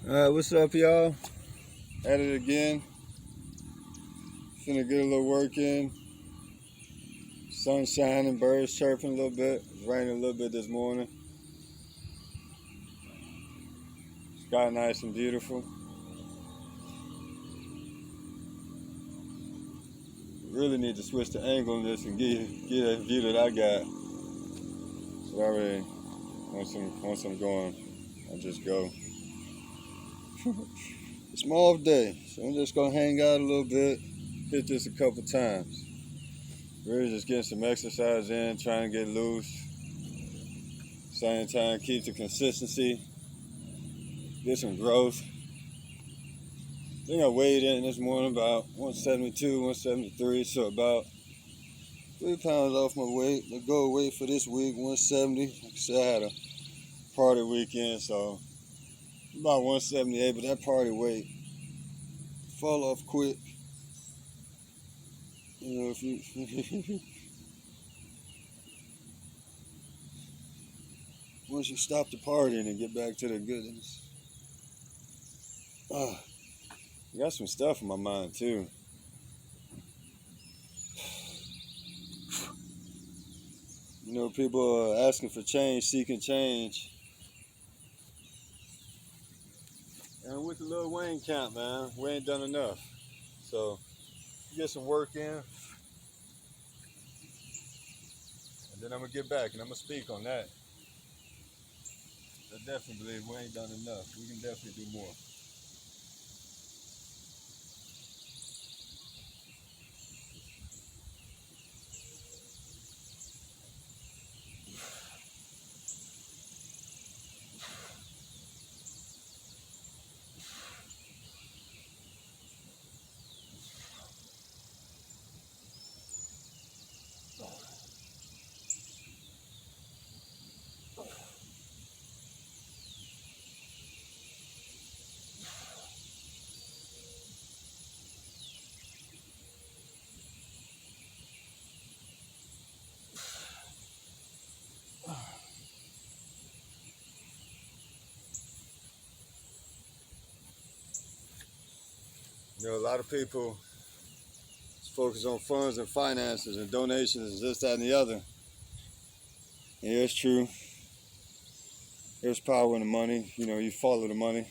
What's up, y'all? At it again. Finna get a little work in. Sun shining, birds chirping a little bit. It's raining a little bit this morning. Sky nice and beautiful. Really need to switch the angle on this and get that view that I got. So I already, once I'm going, I'll just go. It's my off day, so I'm just gonna hang out a little bit. Hit this a couple times. Really just getting some exercise in, trying to get loose. Same time, keep the consistency. Get some growth. I think I weighed in this morning about 172, 173, so about 3 pounds off my weight. The goal weight for this week, 170. Like I said, I had a party weekend, so about 178, but that party weight fall off quick. You know, if you once you stop the partying and get back to the goodness. I got some stuff in my mind too. You know, people are asking for change, seeking change. And with the Lil Wayne camp, man, we ain't done enough. So, get some work in. And then I'm going to get back and I'm going to speak on that. I definitely believe we ain't done enough. We can definitely do more. You know, a lot of people focus on funds and finances and donations and this, that, and the other. Yeah, it's true. There's power in the money. You know, you follow the money.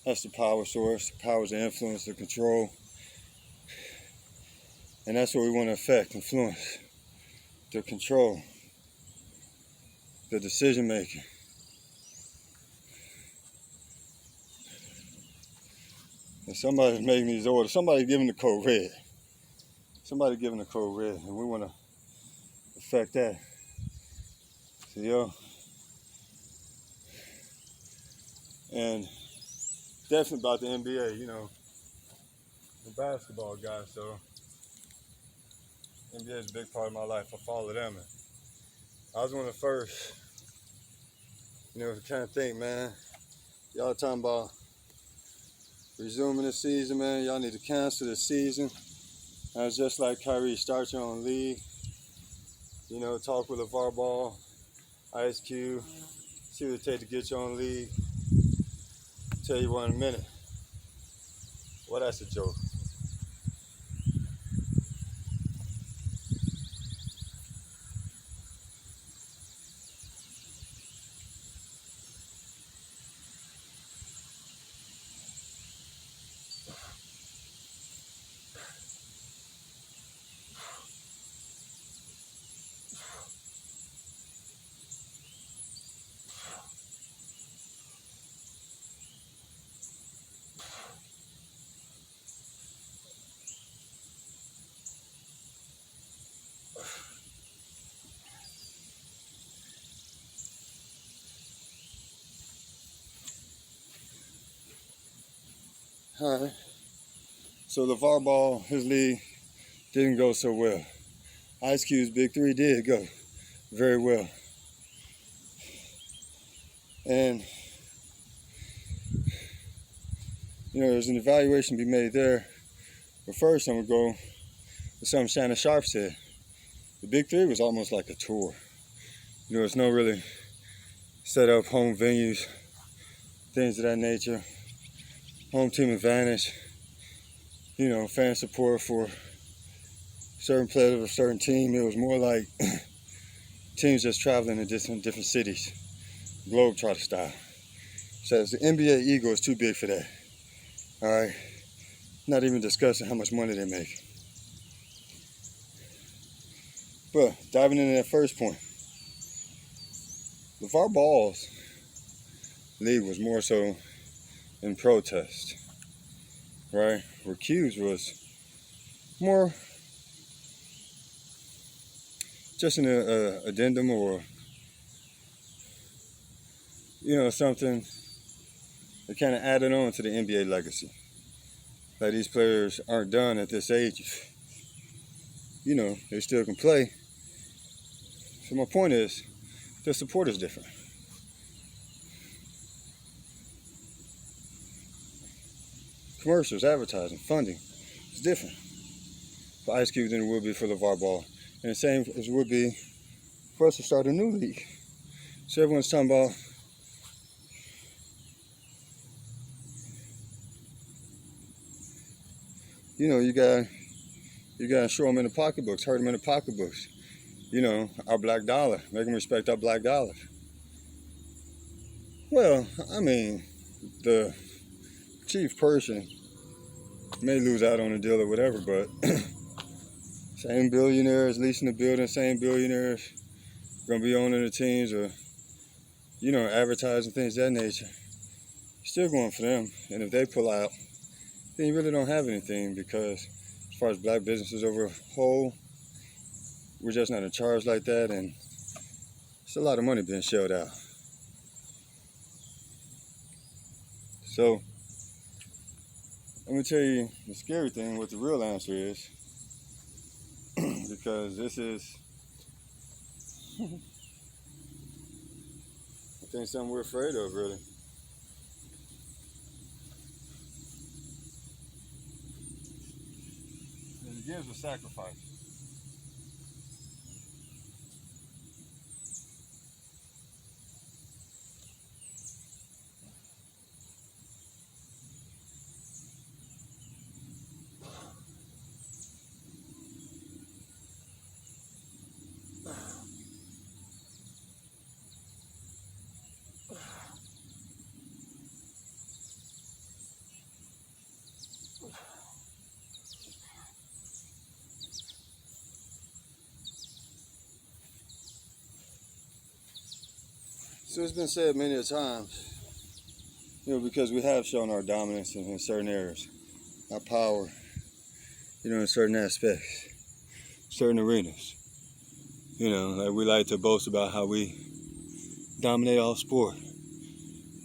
That's the power source. The power is the influence, the control. And that's what we want to affect, influence, the control, the decision making. And somebody's making these orders. Somebody's giving the code red. Somebody giving the code red, and we want to affect that. So, yo, and definitely about the NBA. You know, I'm a basketball guy, so NBA is a big part of my life. I follow them. And I was one of the first. You know, kind of think, man. Y'all talking about resuming the season, man. Y'all need to cancel the season. I was just like Kyrie, start your own league. You know, talk with LeVar Ball, Ice Cube, see what it takes to get your own league. Tell you one in a minute. Well, that's a joke. All right. So LeVar Ball, his league didn't go so well. Ice Cube's Big Three did go very well. And, you know, there's an evaluation to be made there. But first, I'm going to go with something Shannon Sharp said. The Big Three was almost like a tour. You know, it's no really set up home venues, things of that nature. home team advantage, fan support for certain players of a certain team. It was more like teams just traveling to different cities, globetrotter style. Says the NBA ego is too big for that. All right, not even discussing how much money they make. But diving into that first point, LeVar Ball's league was more so in protest, right? Where Q's was more just an addendum or, something that kind of added on to the NBA legacy. Like these players aren't done at this age. They still can play. So my point is, the support is different. Commercials, advertising, funding is different for Ice Cube than it would be for LeVar Ball. And the same as it would be for us to start a new league. So everyone's talking about you gotta show them in the pocketbooks, hurt them in the pocketbooks. Our black dollar, make them respect our black dollar. Well, I mean, the chief person may lose out on a deal or whatever, but same billionaires leasing the building, same billionaires gonna be owning the teams or, advertising things of that nature. Still going for them. And if they pull out, then you really don't have anything, because as far as black businesses over a whole, we're just not in charge like that, and it's a lot of money being shelled out. So, let me tell you the scary thing, what the real answer is, because this is, I think, something we're afraid of, really. And it gives a sacrifice. So it's been said many a times, because we have shown our dominance in certain areas, our power, in certain aspects, certain arenas. Like we like to boast about how we dominate all sport,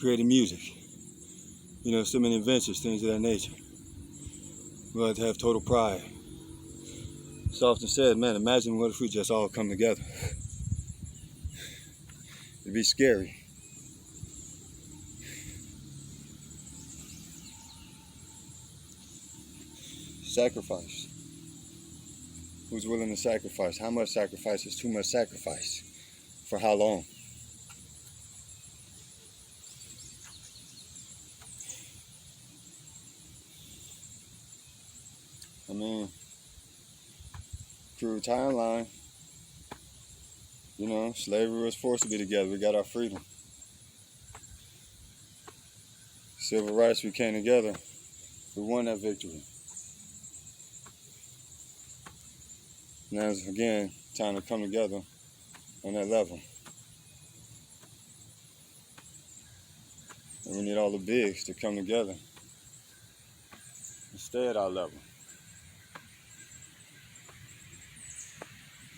creating music, so many adventures, things of that nature. We like to have total pride. It's often said, man, imagine what if we just all come together. It'd be scary. Sacrifice. Who's willing to sacrifice? How much sacrifice is too much sacrifice? For how long? I mean, through timeline, slavery was forced to be together. We got our freedom. Civil rights, we came together. We won that victory. Now it's, again, time to come together on that level. And we need all the bigs to come together and stay at our level.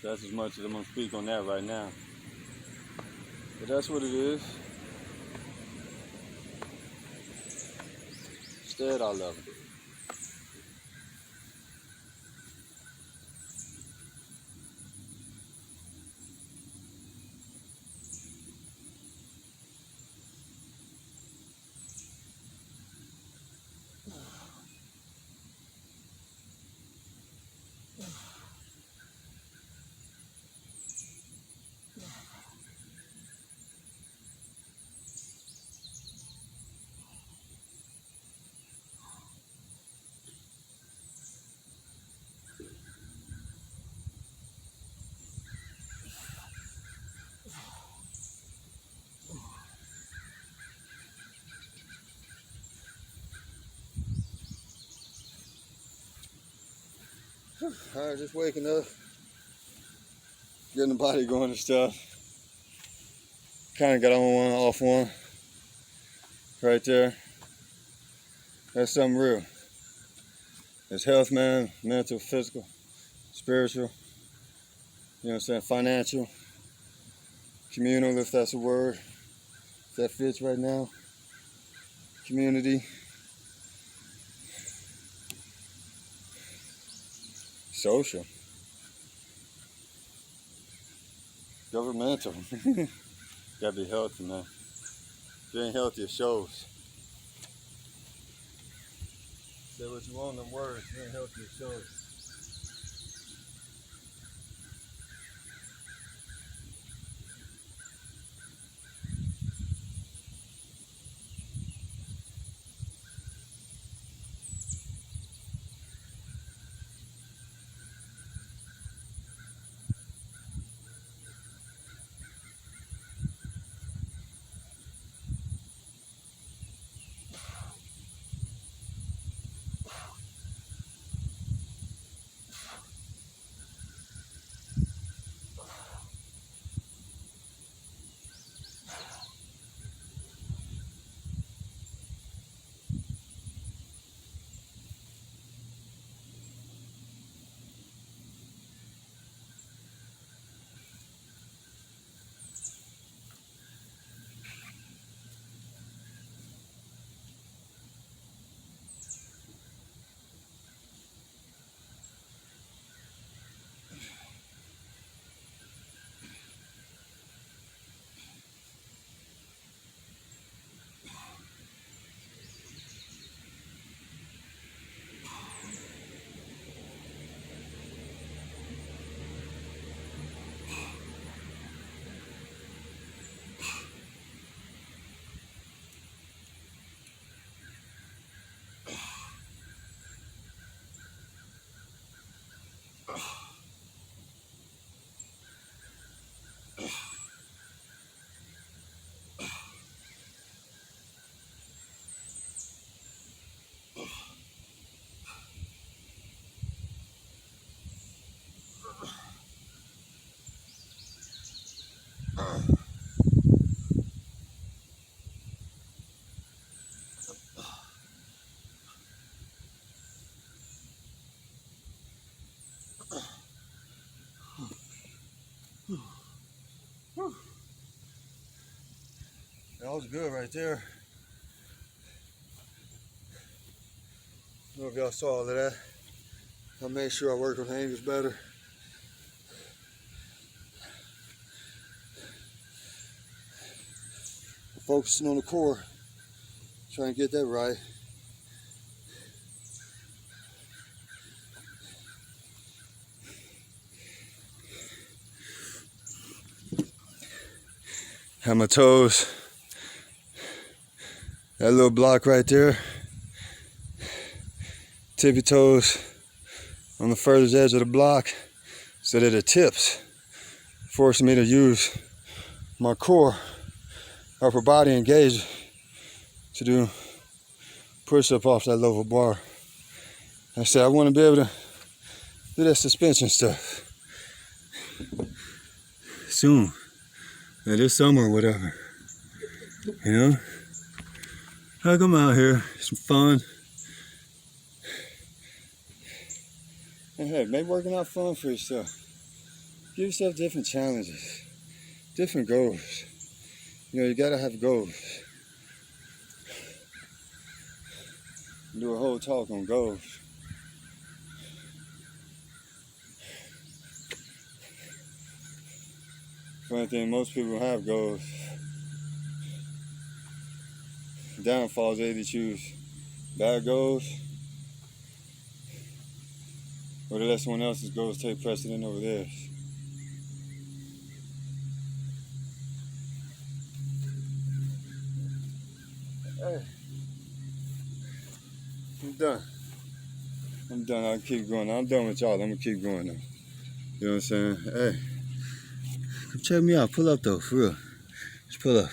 That's as much as I'm going to speak on that right now. But that's what it is. Stay at our level. Alright, just waking up, getting the body going and stuff. Kind of got on one, off one. Right there. That's something real. It's health, man, mental, physical, spiritual, you know what I'm saying, financial, communal, if that's a word, if that fits right now, community, social, governmental. Gotta be healthy, man. If you ain't healthy, it shows. Say what you want in them words, if you ain't healthy, it shows. That was good right there. I don't know if y'all saw all of that. I made sure I worked with angles better. Focusing on the core, trying to get that right. Have my toes, that little block right there, tippy toes on the furthest edge of the block so that it tips, forcing me to use my core, upper body engaged to do push-up off that level bar. I said I want to be able to do that suspension stuff soon, this summer or whatever, you know? I'll come out here, some fun. And hey, make working out fun for yourself. Give yourself different challenges, different goals. You know, you gotta have goals. Do a whole talk on goals. Funny thing, most people have goals. Downfalls, they either choose bad goals or they let someone else's goals take precedent over theirs. Hey, I'm done. I'll keep going. I'm done with y'all. I'm gonna keep going now. You know what I'm saying? Hey, come check me out. Pull up though, for real. Just pull up.